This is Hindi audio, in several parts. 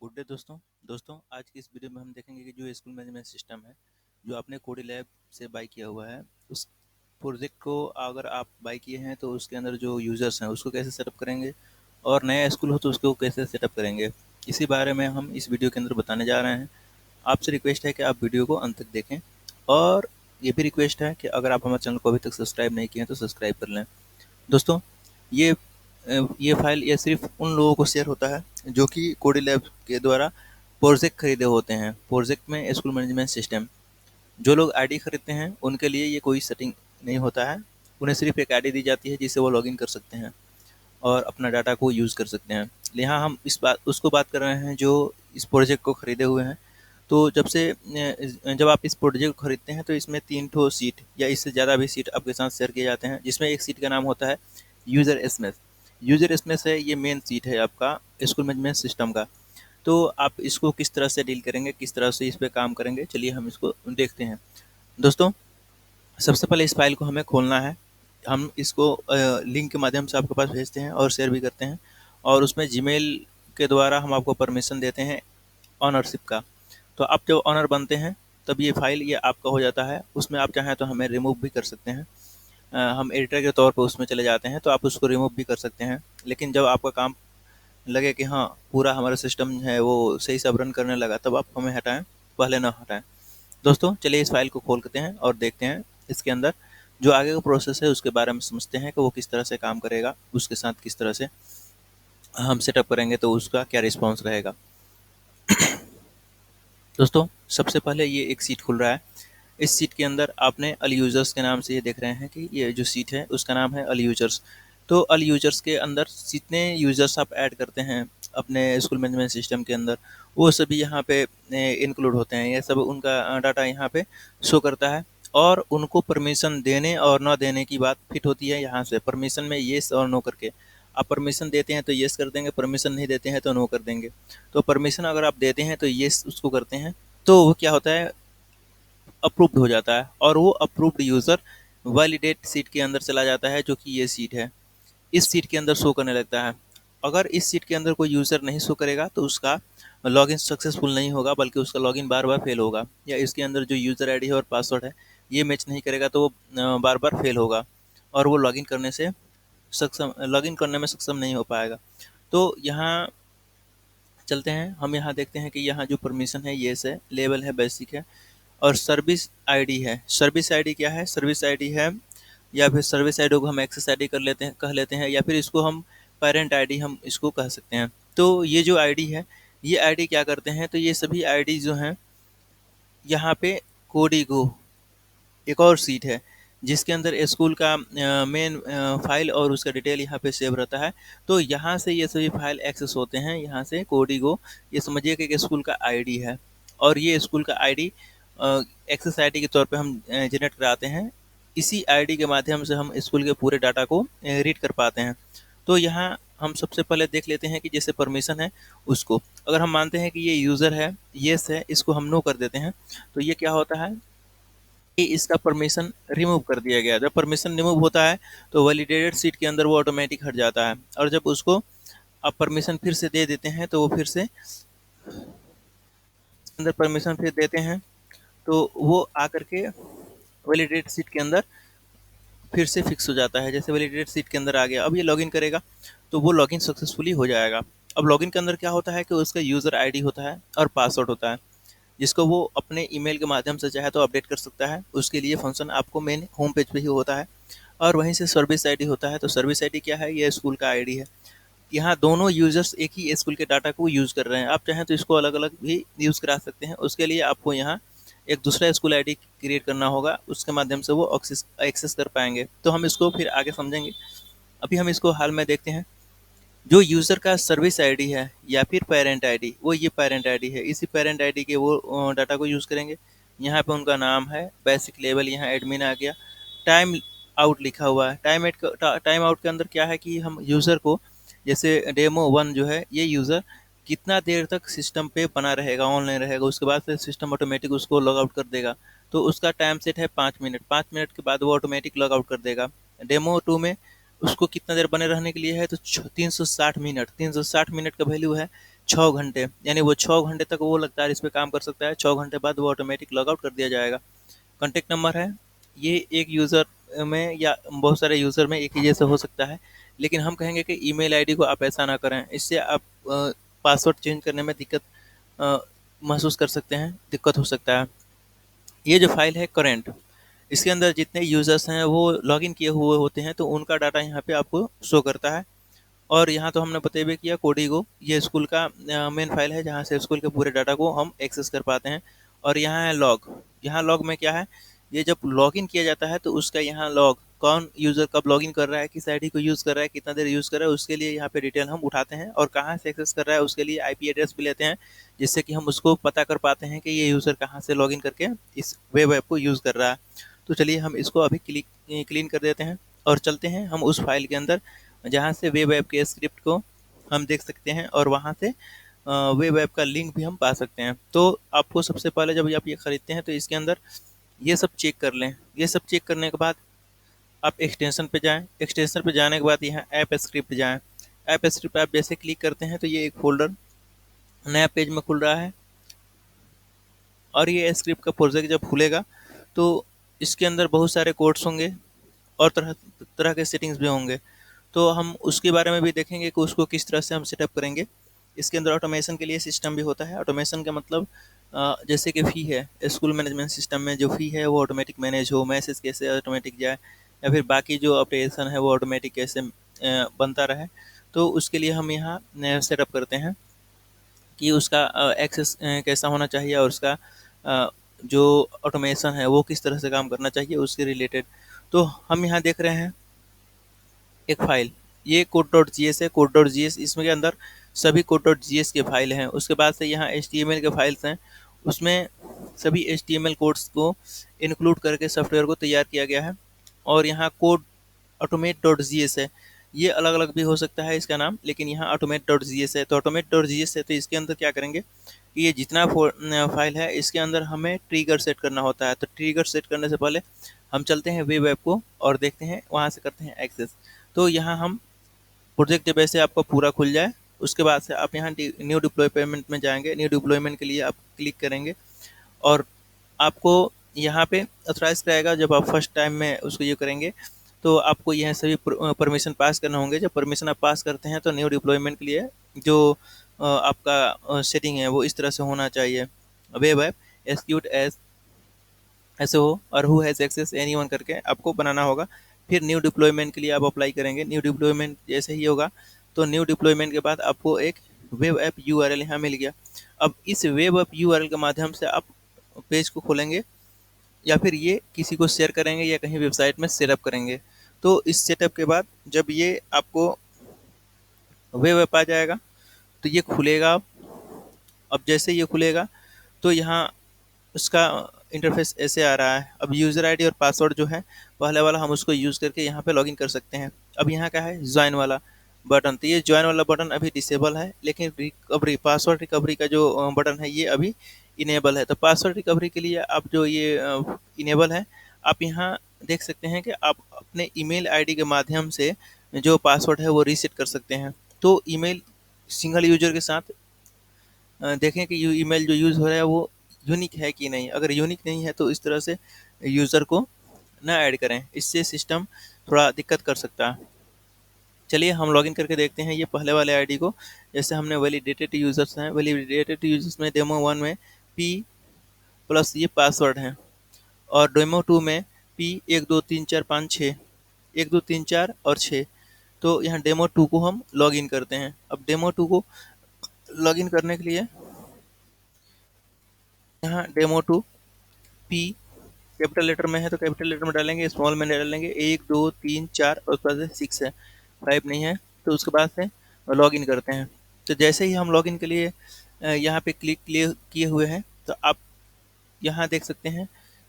गुड डे दोस्तों आज की इस वीडियो में हम देखेंगे कि जो स्कूल मैनेजमेंट सिस्टम है जो आपने कोडी लैब से बाय किया हुआ है उस प्रोजेक्ट को अगर आप बाय किए हैं तो उसके अंदर जो यूज़र्स हैं उसको कैसे सेटअप करेंगे और नया स्कूल हो तो उसको कैसे सेटअप करेंगे, इसी बारे में हम इस वीडियो के अंदर बताने जा रहे हैं। आपसे रिक्वेस्ट है कि आप वीडियो को अंत तक देखें और ये भी रिक्वेस्ट है कि अगर आप हमारे चैनल को अभी तक सब्सक्राइब नहीं किए हैं तो सब्सक्राइब कर लें। दोस्तों, ये फाइल ये सिर्फ उन लोगों को शेयर होता है जो कि कोडी लैब के द्वारा प्रोजेक्ट खरीदे होते हैं। प्रोजेक्ट में स्कूल मैनेजमेंट सिस्टम जो लोग आईडी खरीदते हैं उनके लिए ये कोई सेटिंग नहीं होता है। उन्हें सिर्फ एक आईडी दी जाती है जिससे वो लॉगिन कर सकते हैं और अपना डाटा को यूज़ कर सकते हैं। यहाँ हम इस बात उसको बात कर रहे हैं जो इस प्रोजेक्ट को खरीदे हुए हैं। तो जब आप इस प्रोजेक्ट को खरीदते हैं तो इसमें 3 ठो सीट या इससे ज़्यादा भी सीट आपके साथ शेयर किए जाते हैं, जिसमें एक सीट का नाम होता है यूज़र स्पेस। यूज़र स्पेस है, ये मेन सीट है आपका स्कूल मैनेजमेंट सिस्टम का। तो आप इसको किस तरह से डील करेंगे, किस तरह से इस पे काम करेंगे, चलिए हम इसको देखते हैं। दोस्तों, सबसे पहले इस फाइल को हमें खोलना है। हम इसको लिंक के माध्यम से आपके पास भेजते हैं और शेयर भी करते हैं और उसमें जीमेल के द्वारा हम आपको परमिशन देते हैं ऑनरशिप का। तो आप जब ऑनर बनते हैं तब ये फाइल ये आपका हो जाता है। उसमें आप चाहें तो हमें रिमूव भी कर सकते हैं। हम एडिटर के तौर पे उसमें चले जाते हैं तो आप उसको रिमूव भी कर सकते हैं। लेकिन जब आपका काम लगे कि हाँ, पूरा हमारा सिस्टम है वो सही से अब रन करने लगा, तब आप हमें हटाएं, पहले ना हटाएं। दोस्तों, चलिए इस फाइल को खोलते हैं और देखते हैं इसके अंदर जो आगे का प्रोसेस है उसके बारे में समझते हैं कि वो किस तरह से काम करेगा, उसके साथ किस तरह से हम सेटअप करेंगे तो उसका क्या रिस्पॉन्स रहेगा। दोस्तों, सबसे पहले ये एक सीट खुल रहा है। इस सीट के अंदर आपने अल यूजर्स के नाम से ये देख रहे हैं कि ये जो सीट है उसका नाम है अल यूजर्स। तो अल यूजर्स के अंदर जितने यूजर्स आप ऐड करते हैं अपने स्कूल मैनेजमेंट सिस्टम के अंदर, वो सभी यहाँ पे इंक्लूड होते हैं। ये सब उनका डाटा यहाँ पे शो करता है और उनको परमिशन देने और ना देने की बात फिट होती है यहाँ से। परमिशन में येस और नो करके, आप परमिशन देते हैं तो येस कर देंगे, परमिशन नहीं देते हैं तो नो कर देंगे। तो परमिशन अगर आप देते हैं तो येस उसको करते हैं तो वो क्या होता है, अप्रूव्ड हो जाता है और वो अप्रूव्ड यूज़र वैलिडेट सीट के अंदर चला जाता है, जो कि ये सीट है। इस सीट के अंदर शो करने लगता है। अगर इस सीट के अंदर कोई यूज़र नहीं शो करेगा तो उसका लॉगिन सक्सेसफुल नहीं होगा, बल्कि उसका लॉगिन बार बार फेल होगा। या इसके अंदर जो यूज़र आईडी है और पासवर्ड है ये मैच नहीं करेगा तो वो बार बार फेल होगा और वो लॉगिन करने में सक्षम नहीं हो पाएगा। तो यहाँ चलते हैं, हम यहाँ देखते हैं कि यहाँ जो परमिशन है येस है, लेवल है बेसिक है और सर्विस आईडी है। सर्विस आईडी क्या है? सर्विस आईडी है, या फिर सर्विस आईडी को हम एक्सेस आईडी कह लेते हैं, या फिर इसको हम पेरेंट आईडी हम इसको कह सकते हैं। तो ये जो आईडी है, ये आईडी क्या करते हैं, तो ये सभी आईडी जो हैं यहाँ पे कोडिगो एक और सीट है जिसके अंदर स्कूल का मेन फाइल और उसका डिटेल यहाँ पे सेव रहता है। तो यहाँ से ये सभी फाइल एक्सेस होते हैं। यहाँ से कोडिगो, ये समझिए कि एक स्कूल का आईडी है और ये स्कूल का आईडी एक्सेस आईडी के तौर पे हम जनरेट कराते हैं। इसी आईडी के माध्यम से हम स्कूल के पूरे डाटा को रीड कर पाते हैं। तो यहाँ हम सबसे पहले देख लेते हैं कि जैसे परमिशन है उसको, अगर हम मानते हैं कि ये यूज़र है, येस है, इसको हम नो कर देते हैं तो ये क्या होता है कि इसका परमिशन रिमूव कर दिया गया। जब परमिशन रिमूव होता है तो वैलिडेटेड सीट के अंदर वो ऑटोमेटिक हट जाता है और जब उसको आप परमिशन फिर से दे देते हैं तो वो फिर से अंदर परमिशन फिर देते हैं तो वो आकर के वैलिडेटेड सीट के अंदर फिर से फिक्स हो जाता है। जैसे वैलिडेटेड सीट के अंदर आ गया, अब ये लॉगिन करेगा तो वो लॉगिन सक्सेसफुली हो जाएगा। अब लॉगिन के अंदर क्या होता है कि उसका यूज़र आईडी होता है और पासवर्ड होता है, जिसको वो अपने ईमेल के माध्यम से चाहे तो अपडेट कर सकता है। उसके लिए फंक्शन आपको मेन होम पेज पे ही होता है और वहीं से सर्विस आईडी होता है। तो सर्विस आईडी क्या है? ये स्कूल का आईडी है। यहाँ दोनों यूजर्स एक ही स्कूल के डाटा को यूज़ कर रहे हैं। आप चाहें तो इसको अलग अलग भी यूज़ करा सकते हैं। उसके लिए आपको यहाँ एक दूसरा स्कूल आईडी क्रिएट करना होगा, उसके माध्यम से वो एक्सेस कर पाएंगे। तो हम इसको फिर आगे समझेंगे। अभी हम इसको हाल में देखते हैं। जो यूज़र का सर्विस आईडी है या फिर पेरेंट आईडी, वो ये पेरेंट आईडी है। इसी पेरेंट आईडी के वो डाटा को यूज़ करेंगे। यहाँ पे उनका नाम है, बेसिक लेवल, यहाँ एडमिन आ गया, टाइम आउट लिखा हुआ है। टाइम आउट के अंदर क्या है कि हम यूज़र को, जैसे डेमो 1 जो है, ये यूज़र कितना देर तक सिस्टम पे बना रहेगा, ऑनलाइन रहेगा, उसके बाद फिर सिस्टम ऑटोमेटिक उसको लॉग आउट कर देगा। तो उसका टाइम सेट है 5 मिनट। 5 मिनट के बाद वो ऑटोमेटिक लॉग आउट कर देगा। डेमो 2 में उसको कितना देर बने रहने के लिए है, तो 360 मिनट। 360 मिनट का वैल्यू है 6 घंटे, यानी वो 6 घंटे तक वो लगातार इस पे काम कर सकता है। 6 घंटे बाद वो ऑटोमेटिक लॉग आउट कर दिया जाएगा। कॉन्टैक्ट नंबर है, ये एक यूज़र में या बहुत सारे यूज़र में एक ही जैसा हो सकता है, लेकिन हम कहेंगे कि ईमेल आईडी को आप ऐसा ना करें। इससे आप पासवर्ड चेंज करने में दिक्कत अ, महसूस कर सकते हैं, दिक्कत हो सकता है। ये जो फाइल है करंट, इसके अंदर जितने यूज़र्स हैं वो लॉगिन किए हुए होते हैं, तो उनका डाटा यहाँ पे आपको शो करता है। और यहाँ तो हमने बता भी किया कोडिगो, ये स्कूल का मेन फाइल है जहाँ से स्कूल के पूरे डाटा को हम एक्सेस कर पाते हैं। और यहाँ है लॉग, यहाँ लॉग में क्या है, ये जब लॉगिन किया जाता है तो उसका यहाँ लॉग, कौन यूज़र कब लॉगिन कर रहा है, किस आईडी को यूज़ कर रहा है, कितना देर यूज़ कर रहा है, उसके लिए यहाँ पे डिटेल हम उठाते हैं। और कहाँ से एक्सेस कर रहा है उसके लिए आईपी एड्रेस भी लेते हैं, जिससे कि हम उसको पता कर पाते हैं कि ये यूज़र कहाँ से लॉगिन करके इस वेब ऐप को यूज़ कर रहा है। तो चलिए हम इसको अभी क्लीन कर देते हैं और चलते हैं हम उस फाइल के अंदर जहाँ से वेब ऐप के स्क्रिप्ट को हम देख सकते हैं, और वहाँ से वेब ऐप का लिंक भी हम पा सकते हैं। तो आपको सबसे पहले जब आप ये खरीदते हैं तो इसके अंदर ये सब चेक कर लें। ये सब चेक करने के बाद आप एक्सटेंशन पे जाएं। एक्सटेंशन पे जाने के बाद यहाँ ऐप स्क्रिप्ट जाएं। ऐप स्क्रिप्ट पे आप जैसे क्लिक करते हैं तो ये एक फोल्डर नया पेज में खुल रहा है, और ये स्क्रिप्ट का प्रोजेक्ट जब खुलेगा तो इसके अंदर बहुत सारे कोड्स होंगे और तरह तरह के सेटिंग्स भी होंगे। तो हम उसके बारे में भी देखेंगे कि उसको किस तरह से हम सेटअप करेंगे। इसके अंदर ऑटोमेशन के लिए सिस्टम भी होता है। ऑटोमेशन का मतलब जैसे कि फ़ी है, स्कूल मैनेजमेंट सिस्टम में जो फ़ी है वो ऑटोमेटिक मैनेज हो, मैसेज कैसे ऑटोमेटिक जाए, या फिर बाकी जो ऑपरेशन है वो ऑटोमेटिक कैसे बनता रहे। तो उसके लिए हम यहाँ सेटअप करते हैं कि उसका एक्सेस कैसा होना चाहिए, और उसका जो ऑटोमेशन है वो किस तरह से काम करना चाहिए उसके रिलेटेड। तो हम यहाँ देख रहे हैं एक फाइल, ये कोड डॉट जी एस है। कोड डॉट जी एस, इसमें के अंदर सभी कोड डॉट जी एस के फाइल हैं। उसके बाद से यहाँ एच टी एम एल के फाइल्स हैं, उसमें सभी H T M L codes को इंक्लूड करके सॉफ्टवेयर को तैयार किया गया है। और यहाँ code automate dot G S है, ये अलग अलग भी हो सकता है इसका नाम, लेकिन यहाँ ऑटोमेट डॉट जी एस है। तो ऑटोमेट डॉट जी एस है, तो इसके अंदर क्या करेंगे कि ये जितना फाइल है इसके अंदर हमें ट्रिगर सेट करना होता है। तो ट्रिगर सेट करने से पहले हम चलते हैं वेब ऐप को और देखते हैं, वहाँ से करते हैं एक्सेस। तो यहाँ हम प्रोजेक्ट जब ऐसे आपका पूरा खुल जाए उसके बाद से आप यहाँ न्यू डिप्लॉयमेंट में जाएंगे। न्यू डिप्लॉयमेंट के लिए आप क्लिक करेंगे और आपको यहाँ पे ऑथराइज कराएगा। जब आप फर्स्ट टाइम में उसको ये करेंगे तो आपको यह सभी परमिशन पास करना होंगे। जब परमिशन आप पास करते हैं तो न्यू डिप्लॉयमेंट के लिए जो आपका सेटिंग है वो इस तरह से होना चाहिए, वेब ऐप एक्सिक्यूट एज ऐसे हो, और हु हैज़ एक्सेस एनीवन करके आपको बनाना होगा। फिर न्यू डिप्लॉयमेंट के लिए आप अप्लाई करेंगे। न्यू डिप्लॉयमेंट जैसे ही होगा तो न्यू डिप्लॉयमेंट के बाद आपको एक वेब ऐप यूआरएल यहाँ मिल गया। अब इस वेब ऐप यूआरएल के माध्यम से आप पेज को खोलेंगे, या फिर ये किसी को शेयर करेंगे, या कहीं वेबसाइट में सेटअप करेंगे। तो इस सेटअप के बाद जब ये आपको वेब ऐप आ जाएगा तो ये खुलेगा। अब जैसे ये खुलेगा तो यहाँ उसका इंटरफेस ऐसे आ रहा है। अब यूज़र आईडी और पासवर्ड जो है पहले वाला, हम उसको यूज़ करके यहाँ पे लॉगिन कर सकते हैं। अब यहाँ क्या है, ज्वाइन वाला बटन, तो ये ज्वाइन वाला बटन अभी डिसेबल है, लेकिन रिकवरी पासवर्ड रिकवरी का जो बटन है ये अभी इनेबल है। तो पासवर्ड रिकवरी के लिए आप जो ये इनेबल है, आप यहाँ देख सकते हैं कि आप अपने ईमेल आईडी के माध्यम से जो पासवर्ड है वो रीसेट कर सकते हैं। तो ईमेल सिंगल यूजर के साथ देखें कि ईमेल जो यूज़ हो रहा है वो यूनिक है कि नहीं। अगर यूनिक नहीं है तो इस तरह से यूज़र को ना ऐड करें, इससे सिस्टम थोड़ा दिक्कत कर सकता है। चलिए हम लॉगिन करके देखते हैं ये पहले वाले आईडी को। जैसे हमने वैलिडेटेड यूज़र्स हैं, वैलिडेटेड यूज़र्स में डेमो 1 में पी प्लस ये पासवर्ड है, और डेमो 2 में पी 1 2 3 4 5 6, 1 2 3 4 और 6। तो यहाँ डेमो 2 को हम लॉगिन करते हैं। अब डेमो 2 को लॉगिन करने के लिए यहाँ डेमो 2 पी कैपिटल लेटर में है तो कैपिटल लेटर में डालेंगे, स्मॉल में डालेंगे 1 2 3 4 और उसके बाद 6 है, 5 नहीं है। तो उसके बाद से लॉगिन करते हैं। तो जैसे ही हम लॉगिन के लिए यहाँ पे क्लिक किए हुए हैं तो आप यहाँ देख सकते हैं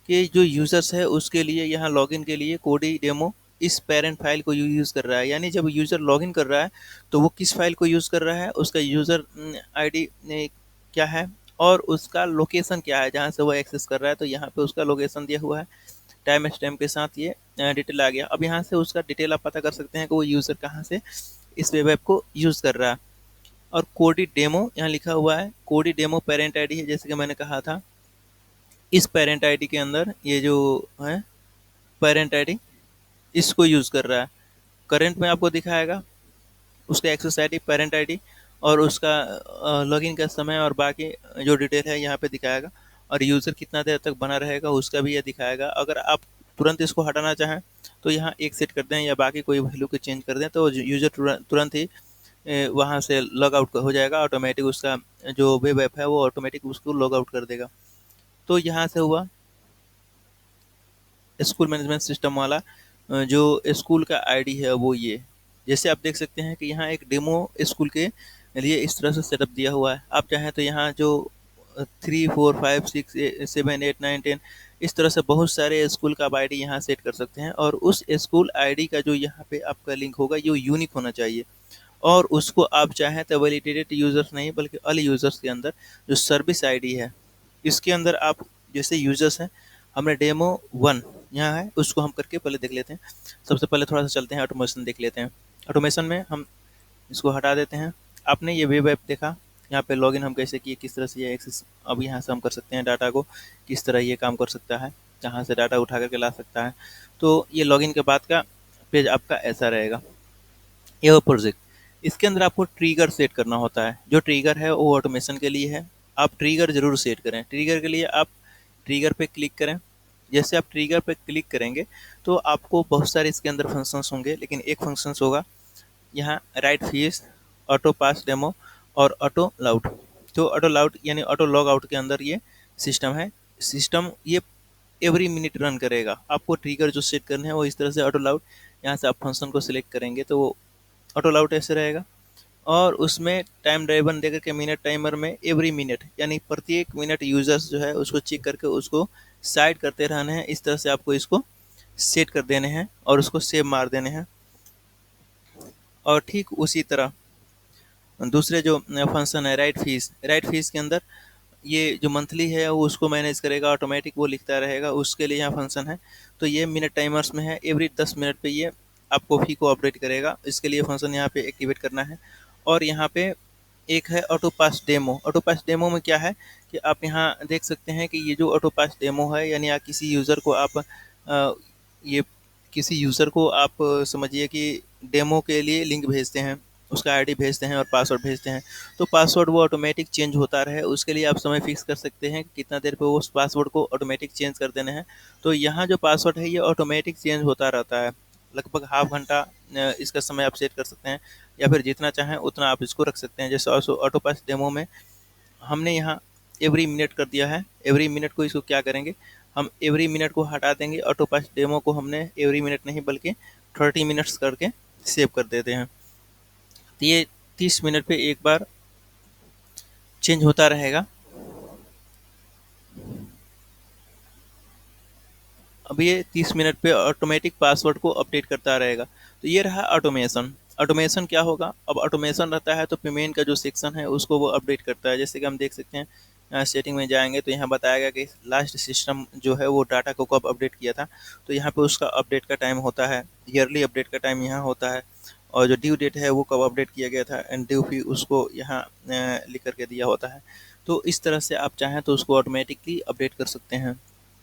कि जो यूज़र्स है उसके लिए यहाँ लॉगिन के लिए कोडी डेमो इस पेरेंट फाइल को यूज़ कर रहा है। यानी जब यूज़र लॉगिन कर रहा है तो वो किस फाइल को यूज़ कर रहा है, उसका यूज़र आईडी क्या है और उसका लोकेशन क्या है जहाँ से वो एक्सेस कर रहा है। तो यहाँ पे उसका लोकेशन दिया हुआ है, टाइम स्टैम्प के साथ ये डिटेल आ गया। अब यहाँ से उसका डिटेल आप पता कर सकते हैं कि वो यूज़र कहाँ से इस वेब ऐप को यूज़ कर रहा है। और कोडी डेमो यहाँ लिखा हुआ है। कोडी डेमो पेरेंट आईडी है, जैसे कि मैंने कहा था। इस पेरेंट आईडी के अंदर ये जो है पेरेंट आईडी, इसको यूज़ कर रहा है। करंट में आपको दिखाएगा उसका एक्सेस आईडी, पेरेंट आईडी, और उसका लॉगिन का समय और बाकी जो डिटेल है यहाँ पे दिखाएगा। और यूज़र कितना देर तक बना रहेगा उसका भी ये दिखाएगा। अगर आप तुरंत इसको हटाना चाहें तो यहाँ एक सेट कर दें या बाकी कोई वैल्यू को चेंज कर दें, तो यूज़र तुरंत ही वहाँ से लॉग आउट हो जाएगा। ऑटोमेटिक उसका जो वेब ऐप है वो ऑटोमेटिक उसको लॉग आउट कर देगा। तो यहाँ से हुआ स्कूल मैनेजमेंट सिस्टम वाला जो स्कूल का आईडी है वो ये। जैसे आप देख सकते हैं कि यहाँ एक डेमो स्कूल के लिए इस तरह से सेटअप दिया हुआ है। आप चाहें तो यहाँ जो 3 4 5 6 7 8 9 10 इस तरह से बहुत सारे स्कूल का आप आईडी यहाँ सेट कर सकते हैं। और उस स्कूल आईडी का जो यहाँ पे आपका लिंक होगा ये यूनिक होना चाहिए। और उसको आप चाहें तो वैलिडेटेड यूजर्स नहीं बल्कि ऑल यूजर्स के अंदर जो सर्विस आईडी है इसके अंदर आप जैसे यूजर्स हैं, हमने डेमो 1 यहाँ है, उसको हम करके पहले देख लेते हैं। सबसे पहले थोड़ा सा चलते हैं ऑटोमेशन देख लेते हैं। ऑटोमेशन में हम इसको हटा देते हैं। आपने ये वेब ऐप देखा, यहाँ पे लॉगिन हम कैसे किए, किस तरह से ये एक्सेस अब यहाँ से हम कर सकते हैं डाटा को, किस तरह ये काम कर सकता है, कहाँ से डाटा उठा करके ला सकता है। तो ये लॉगिन के बाद का पेज आपका ऐसा रहेगा। ये वो प्रोजेक्ट, इसके अंदर आपको ट्रिगर सेट करना होता है। जो ट्रिगर है वो ऑटोमेशन के लिए है। आप ट्रिगर जरूर सेट करें। ट्रिगर के लिए आप ट्रिगर पे क्लिक करें। जैसे आप ट्रिगर पे क्लिक करेंगे तो आपको बहुत सारे इसके अंदर फंक्शंस होंगे, लेकिन एक फंक्शंस होगा यहाँ राइट फीस, ऑटो पास डेमो और ऑटो लाउड। तो ऑटो लाउड यानी ऑटो लॉग आउट के अंदर ये सिस्टम है। सिस्टम ये एवरी मिनट रन करेगा। आपको ट्रिगर जो सेट करने हैं वो इस तरह से ऑटो लाउड, यहाँ से आप फंक्शन को सिलेक्ट करेंगे तो वो ऑटो लाउड ऐसे रहेगा। और उसमें टाइम ड्राइवन देकर के मिनट टाइमर में एवरी मिनट यानी प्रत्येक मिनट यूजर्स जो है उसको चेक करके उसको साइड करते रहना है। इस तरह से आपको इसको सेट कर देने हैं और उसको सेव मार देने हैं। और ठीक उसी तरह दूसरे जो फंक्शन है राइट फीस के अंदर ये जो मंथली है वो उसको मैनेज करेगा, ऑटोमेटिक वो लिखता रहेगा, उसके लिए यहाँ फंक्शन है। तो ये मिनट टाइमर्स में है, एवरी 10 मिनट पे ये आपको फी को अपडेट करेगा। इसके लिए फंक्शन यहाँ पे एक्टिवेट करना है। और यहाँ पे एक है ऑटो पास डेमो। ऑटो पास डेमो में क्या है कि आप यहाँ देख सकते हैं कि ये जो ऑटो पास डेमो है यानी आप किसी यूज़र को आप ये किसी यूज़र को आप समझिए कि डेमो के लिए लिंक भेजते हैं, उसका आईडी भेजते हैं और पासवर्ड भेजते हैं। तो पासवर्ड वो ऑटोमेटिक चेंज होता रहे उसके लिए आप समय फिक्स कर सकते हैं कि कितना देर पे वो उस पासवर्ड को ऑटोमेटिक चेंज कर देने हैं। तो यहाँ जो पासवर्ड है ये ऑटोमेटिक चेंज होता रहता है। लगभग हाफ घंटा इसका समय आप सेट कर सकते हैं या फिर जितना चाहें उतना आप इसको रख सकते हैं। जैसे ऑटो पास डेमो में हमने यहाँ एवरी मिनट कर दिया है। एवरी मिनट को इसको क्या करेंगे, हम एवरी मिनट को हटा देंगे। ऑटो पास डेमो को हमने एवरी मिनट नहीं बल्कि 30 मिनट्स करके सेव कर देते हैं। तो ये 30 मिनट पे एक बार चेंज होता रहेगा। अब ये 30 मिनट पे ऑटोमेटिक पासवर्ड को अपडेट करता रहेगा। तो ये रहा ऑटोमेशन। ऑटोमेशन क्या होगा, अब ऑटोमेशन रहता है तो पेमेंट का जो सेक्शन है उसको वो अपडेट करता है। जैसे कि हम देख सकते हैं यहाँ सेटिंग में जाएंगे तो यहाँ बताएगा कि लास्ट सिस्टम जो है वो डाटा को कब अपडेट किया था। तो यहाँ पे उसका अपडेट का टाइम होता है, ईयरली अपडेट का टाइम यहाँ होता है। और जो ड्यू डेट है वो कब अपडेट किया गया था एंड ड्यू फी उसको यहाँ लिख करके दिया होता है। तो इस तरह से आप चाहें तो उसको ऑटोमेटिकली अपडेट कर सकते हैं।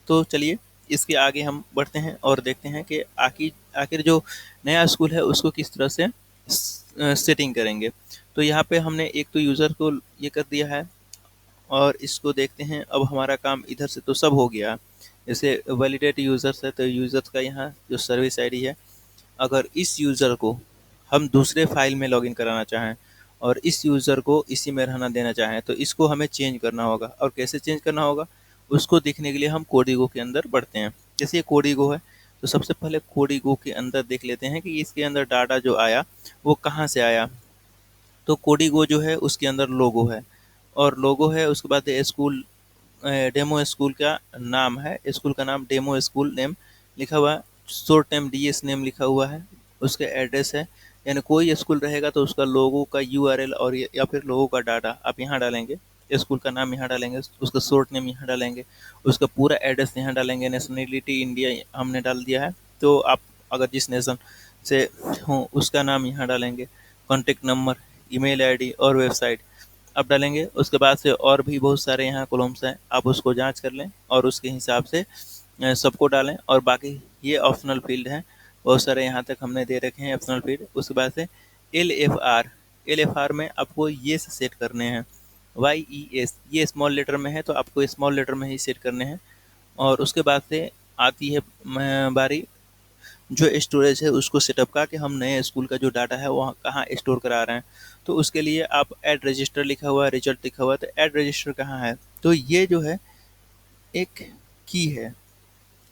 तो चलिए इसके आगे हम बढ़ते हैं और देखते हैं कि आखिर जो नया स्कूल है उसको किस तरह से सेटिंग करेंगे। तो यहाँ पे हमने एक तो यूज़र को ये कर दिया है और इसको देखते हैं। अब हमारा काम इधर से तो सब हो गया। जैसे वैलिडेट यूज़र्स है तो यूज़र्स का यहाँ जो सर्विस आईडी है, अगर इस यूज़र को हम दूसरे फाइल में लॉगिन कराना चाहें और इस यूज़र को इसी में रहना देना चाहें तो इसको हमें चेंज करना होगा। और कैसे चेंज करना होगा उसको देखने के लिए हम कोडिगो के अंदर बढ़ते हैं। जैसे ये कोडिगो है तो सबसे पहले कोडिगो के अंदर देख लेते हैं कि इसके अंदर डाटा जो आया वो कहाँ से आया। तो कोडिगो जो है उसके अंदर लोगो है और लोगो है, उसके बाद स्कूल डेमो स्कूल का नाम है, स्कूल का नाम डेमो स्कूल नेम लिखा हुआ है, शॉर्ट नेम डीएस नेम लिखा हुआ है, उसका एड्रेस है। यानी कोई स्कूल रहेगा तो उसका लोगो का यूआरएल और या फिर लोगो का डाटा आप यहाँ डालेंगे, स्कूल का नाम यहाँ डालेंगे, उसका शॉर्ट नेम यहाँ डालेंगे, उसका पूरा एड्रेस यहाँ डालेंगे। नेशनलिटी इंडिया हमने डाल दिया है तो आप अगर जिस नेशन से हो उसका नाम यहाँ डालेंगे, कॉन्टेक्ट नंबर ईमेल आईडी और वेबसाइट आप डालेंगे। उसके बाद से और भी बहुत सारे यहाँ कॉलम्स हैं, आप उसको जांच कर लें और उसके हिसाब से सबको डालें। और बाकी ये ऑप्शनल फील्ड हैं, बहुत सारे यहाँ तक हमने दे रखे हैं ऑप्शनल फील्ड। उसके बाद से एल एफ आर में आपको ये सेट करने हैं, YES, ये स्मॉल लेटर में है तो आपको स्मॉल लेटर में ही सेट करने हैं। और उसके बाद से आती है बारी जो स्टोरेज है उसको सेटअप का, कि हम नए स्कूल का जो डाटा है वहाँ कहाँ स्टोर करा रहे हैं। तो उसके लिए आप ऐड रजिस्टर लिखा हुआ है, रिजल्ट लिखा हुआ है, तो ऐड रजिस्टर कहाँ है, तो ये जो है एक की है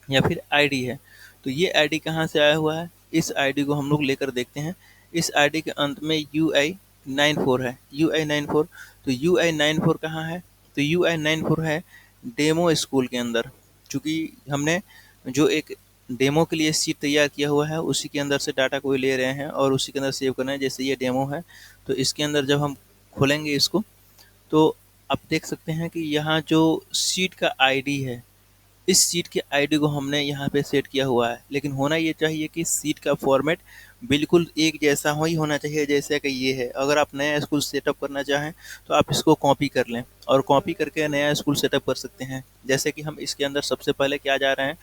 या फिर आईडी है। तो ये आईडी कहाँ से आया हुआ है, इस आईडी को हम लोग लेकर देखते हैं। इस आईडी के अंत में UI94 है, UI94। तो UI94 कहाँ है, तो UI94 है डेमो स्कूल के अंदर। चूँकि हमने जो एक डेमो के लिए शीट तैयार किया हुआ है उसी के अंदर से डाटा को ले रहे हैं और उसी के अंदर सेव करना है। जैसे ये डेमो है तो इसके अंदर जब हम खोलेंगे इसको तो आप देख सकते हैं कि यहाँ जो शीट का आईडी है, इस सीट के आईडी को हमने यहाँ पे सेट किया हुआ है। लेकिन होना ये चाहिए कि सीट का फॉर्मेट बिल्कुल एक जैसा ही होना चाहिए जैसे कि ये है। अगर आप नया स्कूल सेटअप करना चाहें तो आप इसको कॉपी कर लें और कॉपी करके नया स्कूल सेटअप कर सकते हैं। जैसे कि हम इसके अंदर सबसे पहले क्या जा रहे हैं,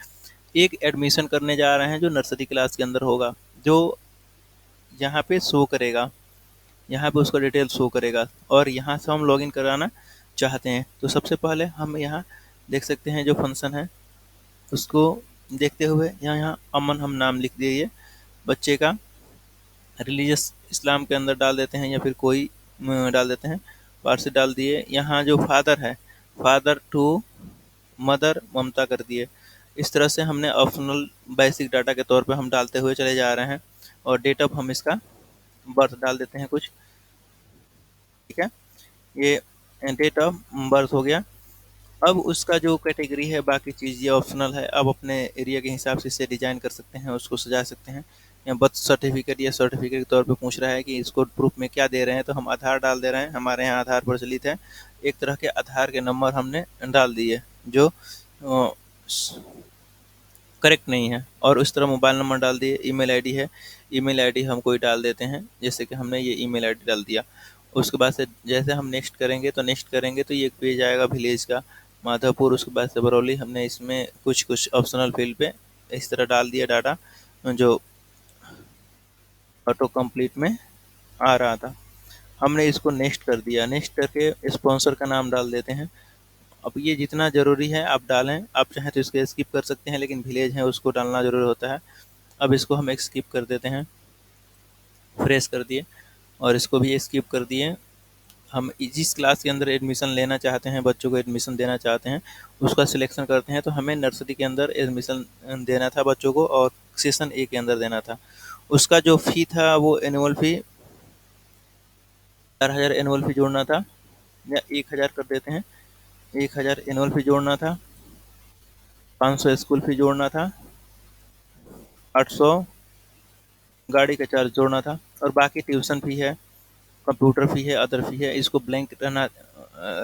एक एडमिशन करने जा रहे हैं जो नर्सरी क्लास के अंदर होगा, जो यहाँ पे शो करेगा, यहाँ पे उसका डिटेल शो करेगा और यहाँ से हम लॉगिन कराना चाहते हैं। तो सबसे पहले हम यहाँ देख सकते हैं जो फंक्शन है उसको देखते हुए यहाँ अमन हम नाम लिख दिए बच्चे का, रिलीजियस इस्लाम के अंदर डाल देते हैं या फिर कोई डाल देते हैं, पारसी डाल दिए। यहाँ जो फादर है, फादर टू मदर ममता कर दिए। इस तरह से हमने ऑप्शनल बेसिक डाटा के तौर पे हम डालते हुए चले जा रहे हैं। और डेट ऑफ हम इसका बर्थ डाल देते हैं कुछ, ठीक है, ये डेट ऑफ बर्थ हो गया। अब उसका जो कैटेगरी है बाकी चीज़ ये ऑप्शनल है, अब अपने एरिया के हिसाब से इसे डिजाइन कर सकते हैं, उसको सजा सकते हैं। या बर्थ सर्टिफिकेट या सर्टिफिकेट के तौर पे पूछ रहा है कि इसको प्रूफ में क्या दे रहे हैं, तो हम आधार डाल दे रहे हैं, हमारे यहाँ आधार प्रचलित है। एक तरह के आधार के नंबर हमने डाल दिए जो करेक्ट नहीं है, और उस तरह मोबाइल नंबर डाल दिए। ईमेल आईडी है, ईमेल आईडी हम कोई डाल देते हैं, जैसे कि हमने ये ईमेल आईडी डाल दिया। उसके बाद से जैसे हम नेक्स्ट करेंगे तो ये एक पेज आएगा विलेज का, माधवपुर। उसके बाद से बरौली। हमने इसमें कुछ कुछ ऑप्शनल फील्ड पे इस तरह डाल दिया डाटा जो ऑटो कंप्लीट में आ रहा था। हमने इसको नेक्स्ट कर दिया, नेक्स्ट करके स्पॉन्सर का नाम डाल देते हैं। अब ये जितना ज़रूरी है आप डालें, आप चाहें तो इसको स्किप कर सकते हैं, लेकिन विलेज है उसको डालना ज़रूरी होता है। अब इसको हम स्किप कर देते हैं, फ्रेश कर दिए और इसको भी स्किप कर दिए। हम जिस क्लास के अंदर एडमिशन लेना चाहते हैं, बच्चों को एडमिशन देना चाहते हैं, उसका सिलेक्शन करते हैं। तो हमें नर्सरी के अंदर एडमिशन देना था बच्चों को और सेशन ए के अंदर देना था। उसका जो फ़ी था वो एनुअल फ़ी 4,000 एनुअल फ़ी जोड़ना था, या 1,000 कर देते हैं। 1,000 एनुअल फ़ी जोड़ना था, 500 स्कूल फ़ी जोड़ना था, 800 गाड़ी का चार्ज जोड़ना था, और बाकी ट्यूशन फ़ी है, कंप्यूटर फ़ी है, अदर फ़ी है। इसको ब्लैंक रहना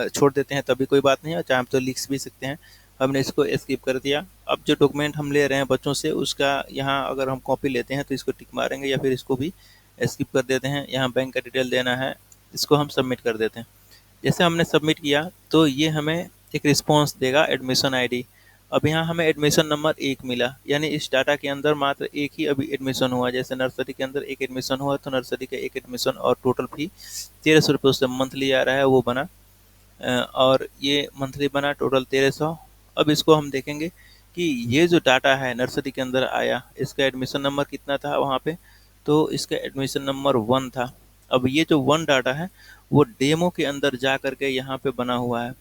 छोड़ देते हैं तभी कोई बात नहीं है, चाहे हम तो लिख भी सकते हैं। हमने इसको स्किप कर दिया। अब जो डॉक्यूमेंट हम ले रहे हैं बच्चों से उसका यहाँ अगर हम कॉपी लेते हैं तो इसको टिक मारेंगे या फिर इसको भी स्किप कर देते हैं। यहाँ बैंक का डिटेल देना है, इसको हम सबमिट कर देते हैं। जैसे हमने सबमिट किया तो ये हमें एक रिस्पॉन्स देगा एडमिशन आईडी। अब यहाँ हमें एडमिशन नंबर 1 मिला, यानी इस डाटा के अंदर मात्र एक ही अभी एडमिशन हुआ। जैसे नर्सरी के अंदर एक एडमिशन हुआ तो नर्सरी का एक एडमिशन और टोटल फी 1300 रुपये उससे मंथली आ रहा है वो बना, और ये मंथली बना टोटल 1300। अब इसको हम देखेंगे कि ये जो डाटा है नर्सरी के अंदर आया, इसका एडमिशन नंबर कितना था वहाँ पे, तो इसका एडमिशन नंबर 1 था। अब ये जो 1 डाटा है वो डेमो के अंदर जा करके यहाँ पे बना हुआ है,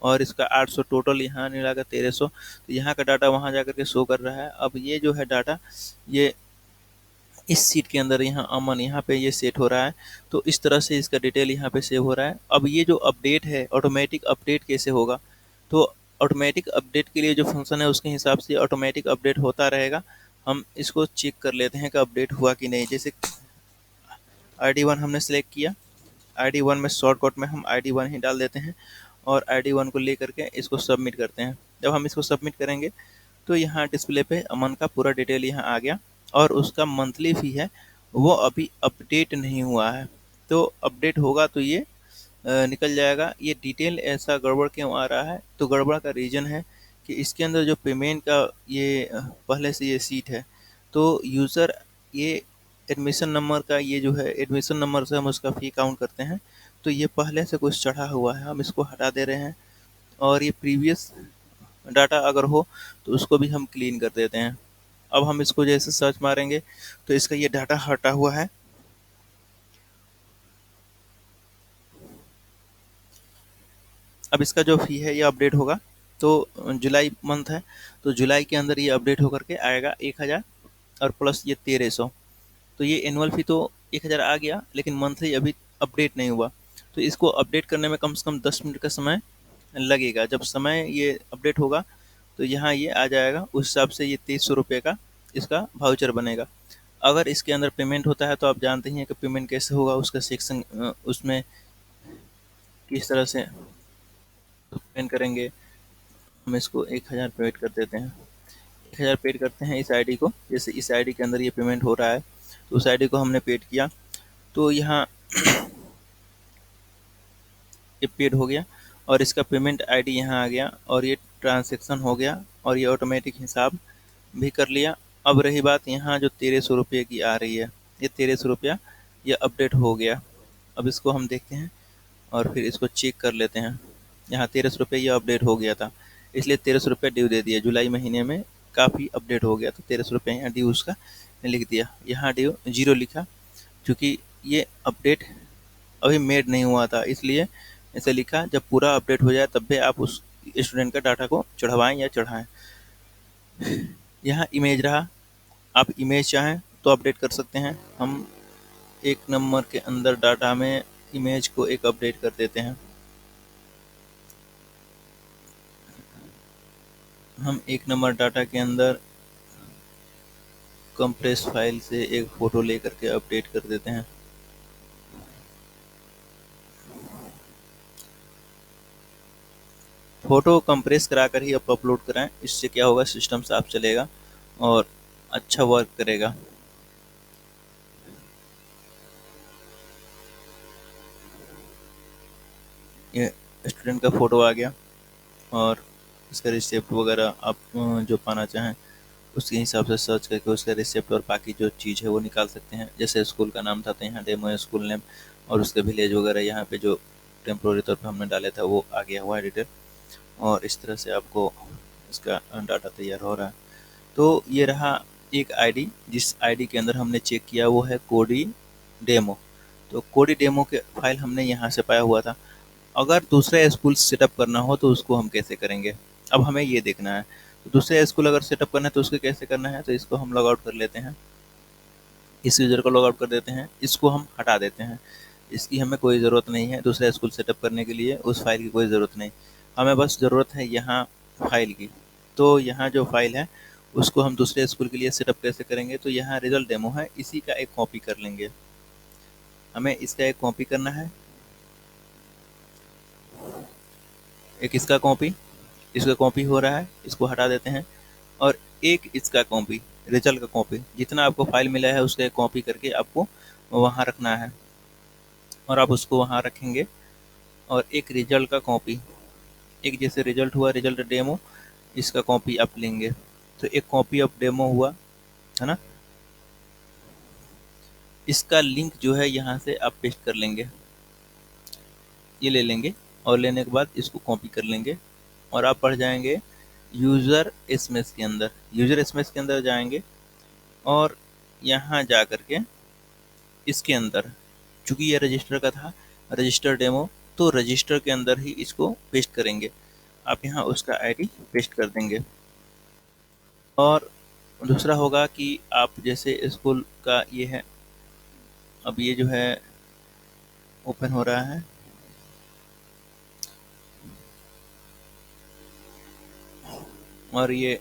और इसका 800 टोटल यहाँ मिला कर 1300, तो यहाँ का डाटा वहाँ जा करके शो कर रहा है। अब ये जो है डाटा ये इस सीट के अंदर यहाँ अमन यहाँ पे ये सेट हो रहा है, तो इस तरह से इसका डिटेल यहाँ पे सेव हो रहा है। अब ये जो अपडेट है ऑटोमेटिक अपडेट कैसे होगा, तो ऑटोमेटिक अपडेट के लिए जो फंक्शन है उसके हिसाब से ऑटोमेटिक अपडेट होता रहेगा। हम इसको चेक कर लेते हैं कि अपडेट हुआ कि नहीं। जैसे ID1 हमने सेलेक्ट किया, ID1 में शॉर्टकट में हम ID1 ही डाल देते हैं और ID1 को ले करके इसको सबमिट करते हैं। जब हम इसको सबमिट करेंगे तो यहाँ डिस्प्ले पे अमन का पूरा डिटेल यहाँ आ गया, और उसका मंथली फ़ी है वो अभी अपडेट नहीं हुआ है। तो अपडेट होगा तो ये निकल जाएगा। ये डिटेल ऐसा गड़बड़ क्यों आ रहा है, तो गड़बड़ का रीज़न है कि इसके अंदर जो पेमेंट का ये पहले से ये सीट है, तो यूज़र ये एडमिशन नंबर का ये जो है एडमिशन नंबर से हम उसका फ़ी काउंट करते हैं, तो ये पहले से कुछ चढ़ा हुआ है, हम इसको हटा दे रहे हैं। और ये प्रीवियस डाटा अगर हो तो उसको भी हम क्लीन कर देते हैं। अब हम इसको जैसे सर्च मारेंगे तो इसका ये डाटा हटा हुआ है। अब इसका जो फ़ी है ये अपडेट होगा, तो जुलाई मंथ है, तो जुलाई के अंदर ये अपडेट होकर के आएगा 1000 और प्लस ये 1300। तो ये एनुअल फ़ी तो 1000 आ गया, लेकिन मंथली अभी अपडेट नहीं हुआ। तो इसको अपडेट करने में कम से कम 10 मिनट का समय लगेगा। जब समय ये अपडेट होगा तो यहाँ ये आ जाएगा, उस हिसाब से ये 2300 रुपये का इसका वाउचर बनेगा। अगर इसके अंदर पेमेंट होता है तो आप जानते ही हैं कि पेमेंट कैसे होगा, उसका सेक्शन उसमें किस तरह से पेमेंट करेंगे। हम इसको 1000 पेड कर देते हैं। 1000 पेड करते हैं इस आईडी को। जैसे इस आईडी के अंदर ये पेमेंट हो रहा है, तो उस आईडी को हमने पेड किया, तो यहाँ ये पेड हो गया और इसका पेमेंट आईडी यहाँ आ गया और ये ट्रांजैक्शन हो गया और ये ऑटोमेटिक हिसाब भी कर लिया। अब रही बात यहाँ जो 1300 रुपये की आ रही है, ये 1300 रुपया ये अपडेट हो गया। अब इसको हम देखते हैं और फिर इसको चेक कर लेते हैं। यहाँ 1300 रुपये ये अपडेट हो गया था, इसलिए 1300 रुपये ड्यू दे दिया। जुलाई महीने में काफ़ी अपडेट हो गया, तो 1300 रुपये यहाँ ड्यू उसका लिख दिया। यहाँ ड्यू 0 लिखा, क्योंकि ये अपडेट अभी मेड नहीं हुआ था, इसलिए ऐसे लिखा। जब पूरा अपडेट हो जाए तब भी आप उस स्टूडेंट का डाटा को चढ़वाएं या चढ़ाएं। यहाँ इमेज रहा, आप इमेज चाहें तो अपडेट कर सकते हैं। हम एक नंबर के अंदर डाटा में इमेज को एक अपडेट कर देते हैं। हम एक नंबर डाटा के अंदर कंप्रेस फाइल से एक फ़ोटो लेकर के अपडेट कर देते हैं। फ़ोटो कंप्रेस करा कर ही आप अपलोड कराएं, इससे क्या होगा, सिस्टम साफ चलेगा और अच्छा वर्क करेगा। ये स्टूडेंट का फ़ोटो आ गया और इसका रिसिप्ट वगैरह आप जो पाना चाहें उसके हिसाब से सर्च करके उसका रिसिप्ट और बाकी जो चीज़ है वो निकाल सकते हैं। जैसे स्कूल का नाम था तो यहाँ डेमो स्कूल नेम और उसके विलेज वगैरह यहाँ पे जो टेम्प्रोरी तौर पे हमने डाले था वो आ गया हुआ है डिटेल। और इस तरह से आपको इसका डाटा तैयार हो रहा है। तो ये रहा एक आईडी, जिस आईडी के अंदर हमने चेक किया वो है कोडी डेमो। तो कोडी डेमो के फाइल हमने यहाँ से पाया हुआ था। अगर दूसरा स्कूल सेटअप करना हो तो उसको हम कैसे करेंगे, अब हमें ये देखना है। तो दूसरे स्कूल अगर सेटअप करना है तो उसको कैसे करना है, तो इसको हम लॉग आउट कर लेते हैं। इस यूज़र को लॉग आउट कर देते हैं, इसको हम हटा देते हैं। इसकी हमें कोई ज़रूरत नहीं है दूसरा स्कूल सेटअप करने के लिए, उस फाइल की कोई ज़रूरत नहीं। हमें बस ज़रूरत है यहाँ फाइल की। तो यहाँ जो फाइल है उसको हम दूसरे स्कूल के लिए सेटअप कैसे करेंगे, तो यहाँ रिजल्ट डेमो है, इसी का एक कॉपी कर लेंगे। हमें इसका एक कॉपी करना है, एक इसका कॉपी, इसका कॉपी हो रहा है, इसको हटा देते हैं। और एक इसका कॉपी, रिजल्ट का कॉपी, जितना आपको फाइल मिला है उसका एक कॉपी करके आपको वहाँ रखना है और आप उसको वहाँ रखेंगे। और एक रिजल्ट का कॉपी, एक जैसे रिजल्ट हुआ रिजल्ट डेमो, इसका कॉपी आप लेंगे। तो एक कॉपी ऑफ डेमो हुआ है ना, इसका लिंक जो है यहाँ से आप पेस्ट कर लेंगे, ये ले लेंगे और लेने के बाद इसको कॉपी कर लेंगे और आप पढ़ जाएंगे यूज़र एसएमएस के अंदर। यूज़र एसएमएस के अंदर जाएंगे और यहाँ जा कर के इसके अंदर, चूँकि ये रजिस्टर का था, रजिस्टर डेमो, तो रजिस्टर के अंदर ही इसको पेस्ट करेंगे। आप यहाँ उसका आईडी पेस्ट कर देंगे। और दूसरा होगा कि आप जैसे स्कूल का ये है, अब ये जो है ओपन हो रहा है, और ये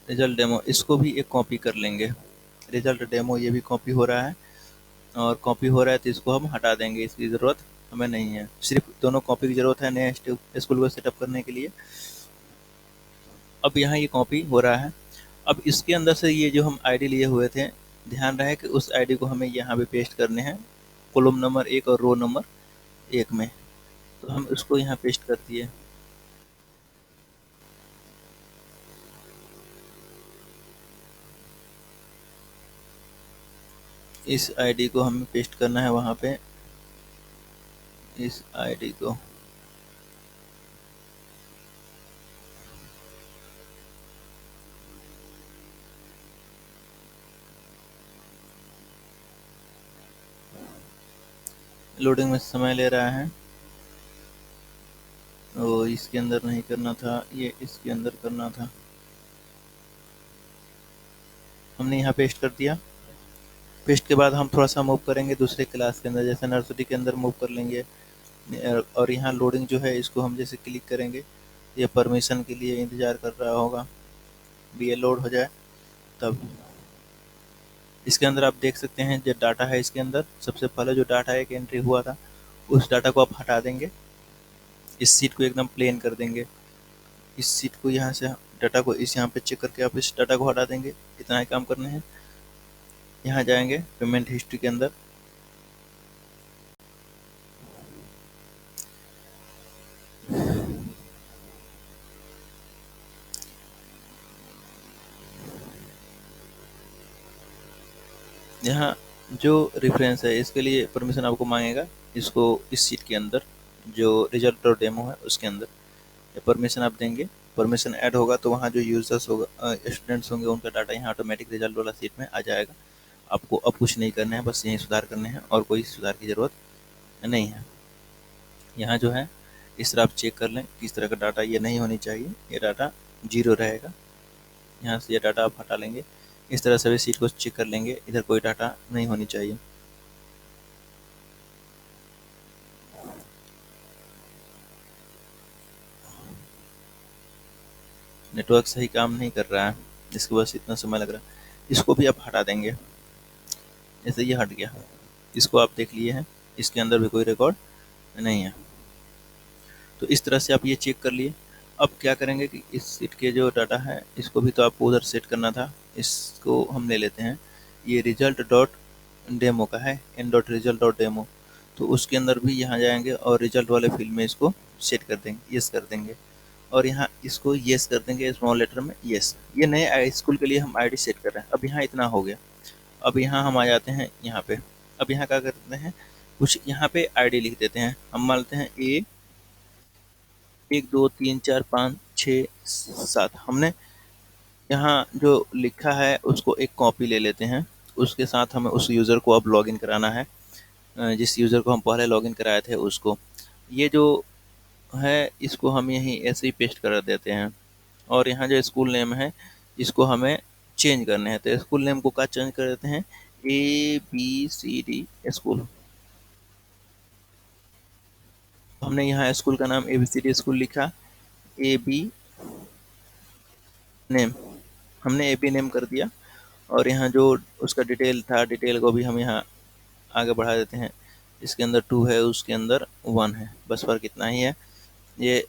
रिजल्ट डेमो, इसको भी एक कॉपी कर लेंगे। रिजल्ट डेमो ये भी कॉपी हो रहा है और कॉपी हो रहा है तो इसको हम हटा देंगे, इसकी ज़रूरत हमें नहीं है। सिर्फ दोनों कॉपी की ज़रूरत है नए स्कूल को सेटअप करने के लिए। अब यहाँ ये कॉपी हो रहा है। अब इसके अंदर से ये जो हम आईडी लिए हुए थे, ध्यान रहे कि उस आईडी को हमें यहाँ पे पेस्ट करने हैं, कॉलम नंबर 1 और रो नंबर 1 में। तो हम उसको यहाँ पेस्ट कर दिए। इस आईडी को हमें पेस्ट करना है वहाँ पे, इस आईडी को। लोडिंग में समय ले रहा है, तो इसके अंदर नहीं करना था, ये इसके अंदर करना था। हमने यहाँ पेस्ट कर दिया। पेस्ट के बाद हम थोड़ा सा मूव करेंगे दूसरे क्लास के अंदर, जैसे नर्सरी के अंदर मूव कर लेंगे। और यहाँ लोडिंग जो है इसको हम जैसे क्लिक करेंगे, ये परमिशन के लिए इंतज़ार कर रहा होगा, भी ये लोड हो जाए तब। इसके अंदर आप देख सकते हैं जो डाटा है, इसके अंदर सबसे पहले जो डाटा एक एंट्री हुआ था उस डाटा को आप हटा देंगे। इस सीट को एकदम प्लेन कर देंगे। इस सीट को यहाँ से डाटा को इस यहाँ पे चेक करके आप इस डाटा को हटा देंगे। इतना ही काम करना है। यहाँ जाएंगे पेमेंट हिस्ट्री के अंदर, यहाँ जो रेफरेंस है इसके लिए परमिशन आपको मांगेगा। इसको इस सीट के अंदर जो रिजल्ट और डेमो है उसके अंदर ये परमिशन आप देंगे। परमिशन ऐड होगा तो वहाँ जो यूजर्स होगा, स्टूडेंट्स होंगे, उनका डाटा यहाँ ऑटोमेटिक रिजल्ट वाला सीट में आ जाएगा। आपको अब कुछ नहीं करना है, बस यही सुधार करने हैं और कोई सुधार की ज़रूरत नहीं है। यहाँ जो है इस तरह आप चेक कर लें किस तरह का डाटा ये नहीं होनी चाहिए, ये डाटा 0 रहेगा। यहाँ से ये डाटा आप हटा लेंगे। इस तरह सभी सीट को चेक कर लेंगे, इधर कोई डाटा नहीं होनी चाहिए। नेटवर्क सही काम नहीं कर रहा है, इसके बस इतना समय लग रहा है। इसको भी आप हटा देंगे, जैसे ये हट गया। इसको आप देख लिए हैं, इसके अंदर भी कोई रिकॉर्ड नहीं है। तो इस तरह से आप ये चेक कर लिए। अब क्या करेंगे कि इस सीट के जो डाटा है इसको भी तो आपको उधर सेट करना था। इसको हम ले लेते हैं, ये रिजल्ट डॉट डेमो का है, N dot result dot demo. तो उसके अंदर भी यहाँ जाएंगे और रिजल्ट वाले फील्ड में इसको सेट कर देंगे, यस कर देंगे। और यहाँ इसको यस कर देंगे स्मॉल लेटर में, यस। ये नए स्कूल के लिए हम आईडी सेट कर रहे हैं। अब यहाँ इतना हो गया। अब यहाँ हम आ जाते हैं यहाँ पे। अब यहाँ क्या करते हैं, कुछ यहाँ पे आईडी लिख देते हैं। हम मानते हैं ए 1 2 3 4 5 6 7। हमने यहाँ जो लिखा है उसको एक कॉपी ले लेते हैं। उसके साथ हमें उस यूज़र को अब लॉगिन कराना है, जिस यूज़र को हम पहले लॉगिन कराए थे उसको। ये जो है इसको हम यहीं ऐसे ही पेस्ट कर देते हैं। और यहाँ जो स्कूल नेम है इसको हमें चेंज करने हैं, तो स्कूल नेम को क्या चेंज कर देते हैं, ABCD स्कूल। हमने यहाँ स्कूल का नाम ABCD स्कूल लिखा, AB नेम हमने AB नेम कर दिया। और यहाँ जो उसका डिटेल था, डिटेल को भी हम यहाँ आगे बढ़ा देते हैं। इसके अंदर 2 है, उसके अंदर 1 है, बस फर्क इतना ही है। ये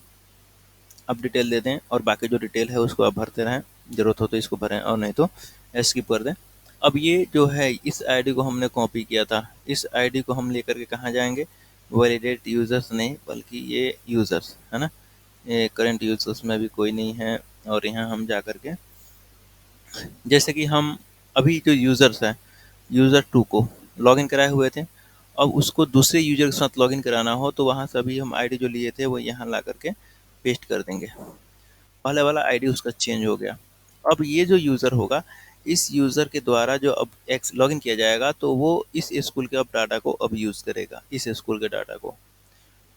अब डिटेल दे दें और बाकी जो डिटेल है उसको आप भरते रहें, ज़रूरत हो तो इसको भरें और नहीं तो स्किप कर दें। अब ये जो है इस आईडी को हमने कॉपी किया था, इस आईडी को हम लेकर के कहाँ जाएंगे, वैलिडेट यूज़र्स नहीं बल्कि ये यूज़र्स है ना, ये करंट यूज़र्स में भी कोई नहीं है। और यहाँ हम जा कर के जैसे कि हम अभी जो यूज़र्स हैं, यूज़र 2 को लॉगिन कराए हुए थे, अब उसको दूसरे यूज़र के साथ लॉगिन कराना हो तो वहाँ से अभी हम आईडी जो लिए थे वो यहाँ ला करके पेस्ट कर देंगे। पहले वाला आईडी उसका चेंज हो गया। अब ये जो यूज़र होगा, इस यूज़र के द्वारा जो अब एक्स लॉगिन किया जाएगा तो वो इस स्कूल के अब डाटा को अब यूज़ करेगा, इस स्कूल के डाटा को।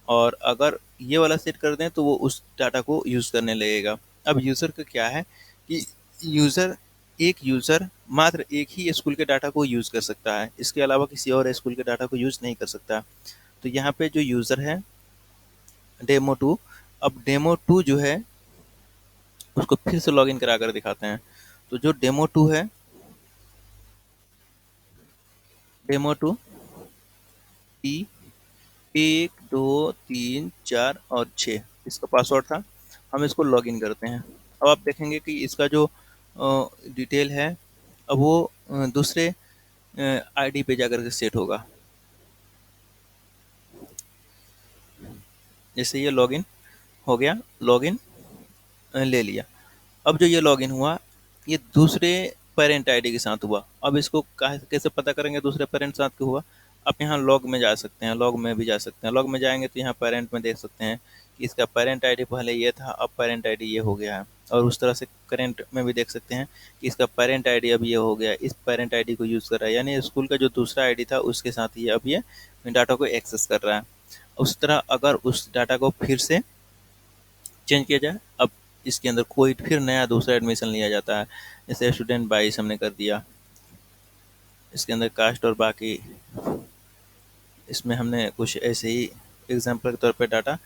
और अगर ये वाला सेट कर दें तो वो उस डाटा को यूज़ करने लगेगा। अब यूज़र का क्या है कि एक यूज़र मात्र एक ही स्कूल के डाटा को यूज़ कर सकता है, इसके अलावा किसी और स्कूल के डाटा को यूज़ नहीं कर सकता। तो यहाँ पे जो यूज़र है डेमो 2, अब डेमो 2 जो है उसको फिर से लॉगिन करा कर दिखाते हैं। तो जो डेमो 2 है, डेमो 2 ई 1 2 3 4 और 6 इसका पासवर्ड था। हम इसको लॉगिन करते हैं। अब आप देखेंगे कि इसका जो डिटेल है अब वो दूसरे आईडी पे जाकर के सेट होगा। जैसे ये लॉगिन हो गया, लॉगिन ले लिया। अब जो ये लॉगिन हुआ, ये दूसरे पेरेंट आईडी के साथ हुआ। अब इसको कैसे पता करेंगे दूसरे पेरेंट साथ क्यों हुआ? आप यहाँ लॉग में जा सकते हैं, लॉग में भी जा सकते हैं। लॉग में जाएंगे तो यहाँ पेरेंट में देख सकते हैं कि इसका पेरेंट आईडी पहले ये था, अब पेरेंट आईडी ये हो गया है। और उस तरह से करेंट में भी देख सकते हैं कि इसका पेरेंट आईडी अब ये हो गया, इस पेरेंट आईडी को यूज़ कर रहा है, यानी स्कूल का जो दूसरा आईडी था उसके साथ ये अब ये डाटा को एक्सेस कर रहा है। उस तरह अगर उस डाटा को फिर से चेंज किया जाए, अब इसके अंदर कोई फिर नया दूसरा एडमिशन लिया जाता है। जैसे स्टूडेंट 22 हमने कर दिया, इसके अंदर कास्ट और बाकी इसमें हमने कुछ ऐसे ही एग्जाम्पल के तौर पे डाटा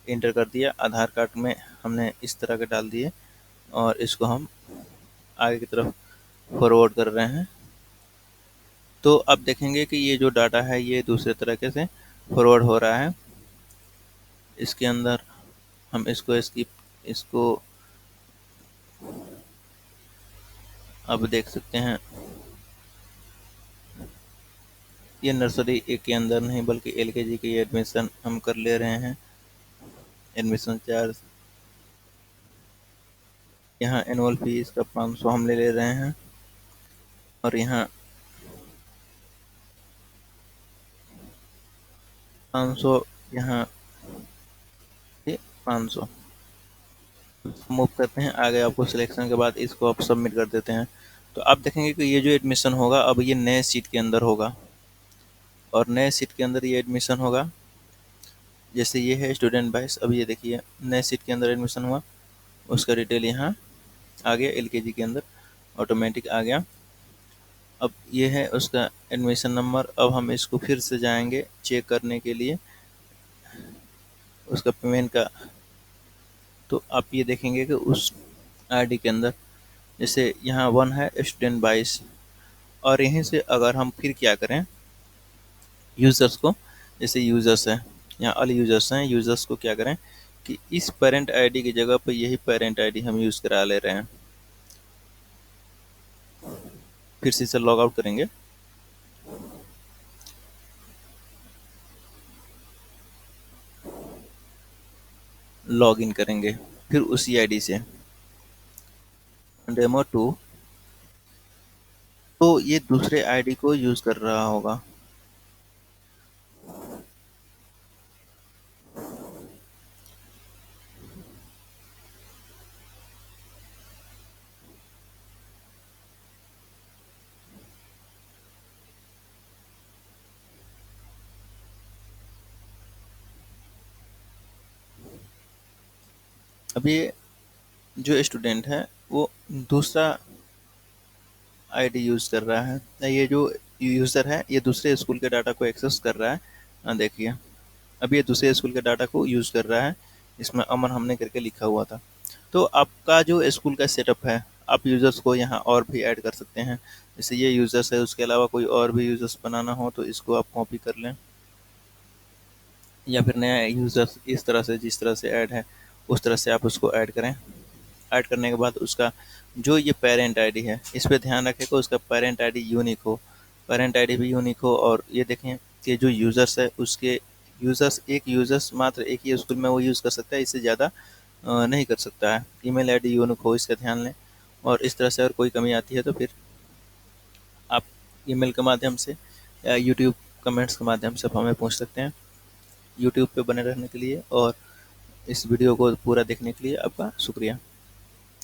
इंटर कर दिया। आधार कार्ड में हमने इस तरह के डाल दिए और इसको हम आगे की तरफ फॉरवर्ड कर रहे हैं। तो अब देखेंगे कि ये जो डाटा है ये दूसरे तरीके से फॉरवर्ड हो रहा है। इसके अंदर हम इसको अब देख सकते हैं। ये नर्सरी एक के अंदर नहीं बल्कि एलकेजी की एडमिशन हम कर ले रहे हैं। एडमिशन चार्ज, यहाँ एनुअल फीस का 500 हम ले रहे हैं और यहाँ 500, यहाँ 500 मूव करते हैं आगे। आपको सिलेक्शन के बाद इसको आप सबमिट कर देते हैं। तो आप देखेंगे कि ये जो एडमिशन होगा अब ये नए सीट के अंदर होगा और नए सीट के अंदर ये एडमिशन होगा। जैसे ये है स्टूडेंट 22, अब ये देखिए नए सीट के अंदर एडमिशन हुआ, उसका डिटेल यहाँ आ गया, एलकेजी के अंदर ऑटोमेटिक आ गया। अब ये है उसका एडमिशन नंबर। अब हम इसको फिर से जाएंगे चेक करने के लिए उसका पेमेंट का। तो आप ये देखेंगे कि उस आईडी के अंदर जैसे यहाँ 1 है स्टूडेंट 22, और यहीं से अगर हम फिर क्या करें यूज़र्स को, जैसे यूज़र्स है यहाँ ऑल यूज़र्स हैं, यूज़र्स को क्या करें कि इस पेरेंट आईडी की जगह पर यही पेरेंट आईडी हम यूज़ करा ले रहे हैं। फिर से इसे लॉग आउट करेंगे, लॉग इन करेंगे फिर उसी आईडी से डेमो 2। तो ये दूसरे आईडी को यूज़ कर रहा होगा। अब ये जो स्टूडेंट है वो दूसरा आईडी यूज़ कर रहा है। ये जो यूज़र है ये दूसरे स्कूल के डाटा को एक्सेस कर रहा है। देखिए अब ये दूसरे स्कूल के डाटा को यूज़ कर रहा है। इसमें अमन हमने करके लिखा हुआ था। तो आपका जो स्कूल का सेटअप है, आप यूज़र्स को यहाँ और भी ऐड कर सकते हैं। जैसे ये यूज़र्स है, उसके अलावा कोई और भी यूज़र्स बनाना हो तो इसको आप कॉपी कर लें, या फिर नया यूज़र्स इस तरह से जिस तरह से ऐड है उस तरह से आप उसको ऐड करें। ऐड करने के बाद उसका जो ये पेरेंट आईडी है इस पर ध्यान रखें कि उसका पेरेंट आईडी यूनिक हो, पेरेंट आईडी भी यूनिक हो। और ये देखें कि जो यूज़र्स है उसके यूज़र्स मात्र एक ही स्कूल में वो यूज़ कर सकता है, इससे ज़्यादा नहीं कर सकता है। ईमेल आईडी यूनिक हो, इसका ध्यान लें। और इस तरह से अगर कोई कमी आती है तो फिर आप ईमेल के माध्यम से या यूट्यूब कमेंट्स के माध्यम से आप हमें पूछ सकते हैं। यूट्यूब पे बने रहने के लिए और इस वीडियो को पूरा देखने के लिए आपका शुक्रिया।